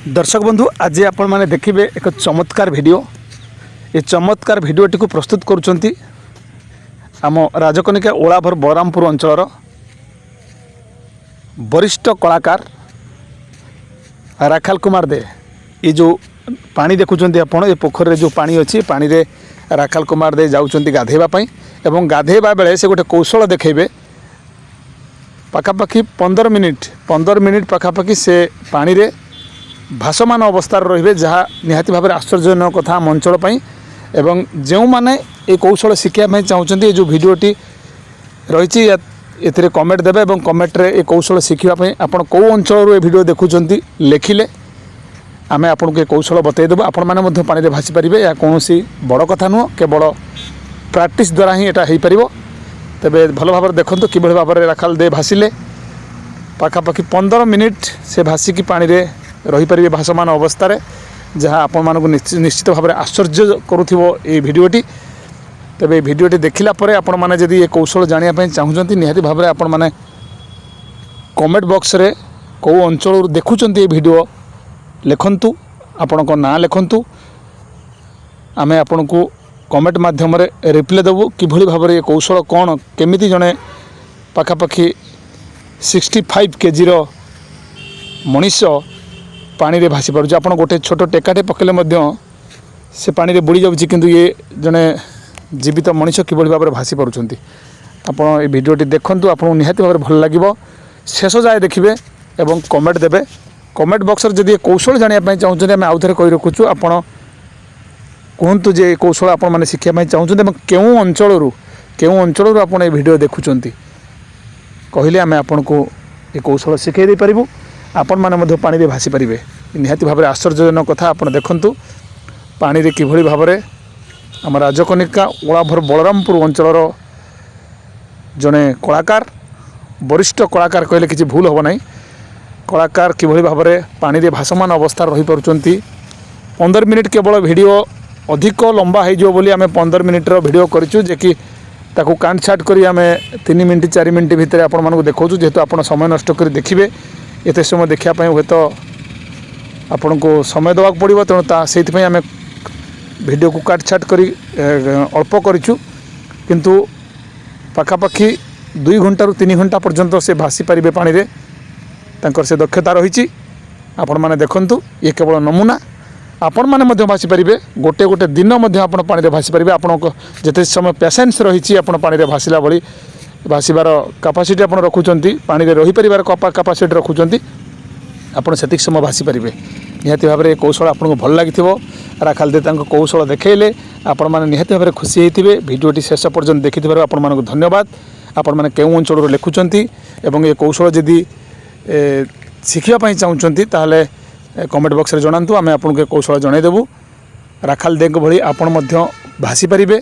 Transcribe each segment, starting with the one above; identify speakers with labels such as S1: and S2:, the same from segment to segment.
S1: दर्शक बंधु आज आपण मैंने देखिए एक चमत्कार वीडियो। ये चमत्कार वीडियोटी को प्रस्तुत करुँच आम राजकनिका ओलाभर बलरामपुर अंचल वरिष्ठ कलाकार राखाल कुमार दे। ये जो पानी देखुं आपण ये पोखर जो पानी अच्छी पानी रे राखाल कुमार दे जाऊँच गाधेवाई एवं गाधेवा बेले से गोटे कौशल देखेबे। पाखापाखि 15 मिनिट पाखापाखि से पानी रे भाषमान अवस्थार रे जहाँ निहाती भाव आश्चर्यजनक कथा आम अंचल एवं जो मैंने ये कौशल शिखापी चाहते ये जो भिडियोटी रही ए कमेंट देवे और कमेंट रे ये कौशल शिखापी आपड़ कौ अंचल भिडियो देखुं लिखिले आम आपको ये कौशल बतईदेव आपण मैंने पानी भासी पारे। या कौन बड़ कथा नुह केवल प्रैक्टिस द्वारा ही यहाँ हो पार। तेरे भल भाव देखो कि भाव में राखाल दे भासिले पाखापाखि 15 मिनिट से भासिकी पानी रे रही पारे भाषमान अवस्था जहाँ आपण मानक निश्चित भाव में आश्चर्य करुथिबो ये भिडियोटी। तेरे भिडियोटी देखिला परे आपण माने जदि ये कौशल जानिया पई चाहुचंती निहाती भाव में आपण माने कमेंट बॉक्स रे कौ अंचल देखुचंती ये भिडियो लिखंतु आपण को नाम लिखंतु आमे आपण को कमेंट माध्यम रिप्लाई देवु कि भाव में ये कौशल कौन केमिति जड़े पाखापाखि 65 केजी मनीष पानी रे भासी पारुछ। आपण गोटे छोट टेकाटे पकेले से पानी रे बुड़ी जाउछि किंतु ये जड़े जीवित मनीष किभली भाव में भासी पारुछंती। आपण ये भिडियोटी देखंतु आपको निहाती भाव में भल लागिबो। शेष जाए देखिए एवं कमेंट देबे। कमेंट बॉक्स रे जदि कौशल जानिया पई चाहुछन्ते आमे आउथरे कहि रखुछु आपण कहतु जे कौशल आपण मैंने शिखापी चाहते केउं अंचल आपड़ ये भिडियो देखुंत कहले आम आपन को ये कौशल शिखई दे पारू। आपण मैंने पानी रे भासी पारे निहाती भाव में आश्चर्यजनक कथा आप देखु पानी रे किभली भाव में आम राजकनिका ओलाभर बलरामपुर अंचल जड़े कलाकार वरिष्ठ कलाकार कहले किसी भूल हम ना कलाकार किभली भाव में पानी रे भासमान अवस्था रही पारुचंती। 15 मिनिट केवल वीडियो अधिक लंबा हो बोली आम 15 मिनिटर वीडियो करूँ जे कि ताकू काट छाट करी आम 3 मिनिट 4 मिनिट भितर आपण मानक देखा जेहेतु आप समय नष्ट कर देखिए एत समय देखापी हे तो आपण को समय देवाक पड़ो तेणु से आम वीडियो को काट छाट करी अल्प करूँ किंतु पाखापाखि 2 घंटा 3 घंटा पर्यंत से भासी पारे पानी रे तांकर से दक्षता रही। आपण माने देखंतु ये केवल नमूना आपण मैंने भासी पारे गोटे गोटे दिन आप पानी भासी पारे। आपण जिते समय पेसेंस रही पानी रे भासला भली भाषार कैपेसिटी आप रखुंट पानी रे रही पारिबार कैपेसिटी रखुंट आपड़ से समय भासी पारे। निहाती भाव में कौशल आपको भल लगी राखाल दे कौशल देखले आपण मैंने निहाती भाव में खुशी होते। भिडियोटी शेष पर्यंत देखि आपण मानक धन्यवाद। आपण मैंने केउं अंचल लिखुंट एवं ये कौशल जदि शिखापी चाहते ताहले कमेंट बॉक्स रे जणांतु आमे आपन के कौशल जणाइदेबु। राखाल देक भली आपण मध्य भासी पारिबे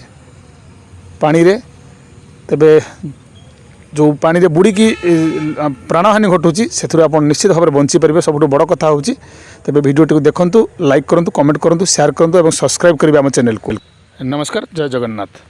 S1: पानी रे। तेबे जो पानी रे बुड़ी की प्राणहानि घटुची सेथुरे आपण निश्चित भाव में बंची पारिबे। सबुठ बड़ कथा होची तेबे भिडियोटी को देखंतु लाइक करंतु कमेंट करंतु शेयर करंतु एवं सब्सक्राइब करिबे आम चैनल को। नमस्कार, जय जगन्नाथ।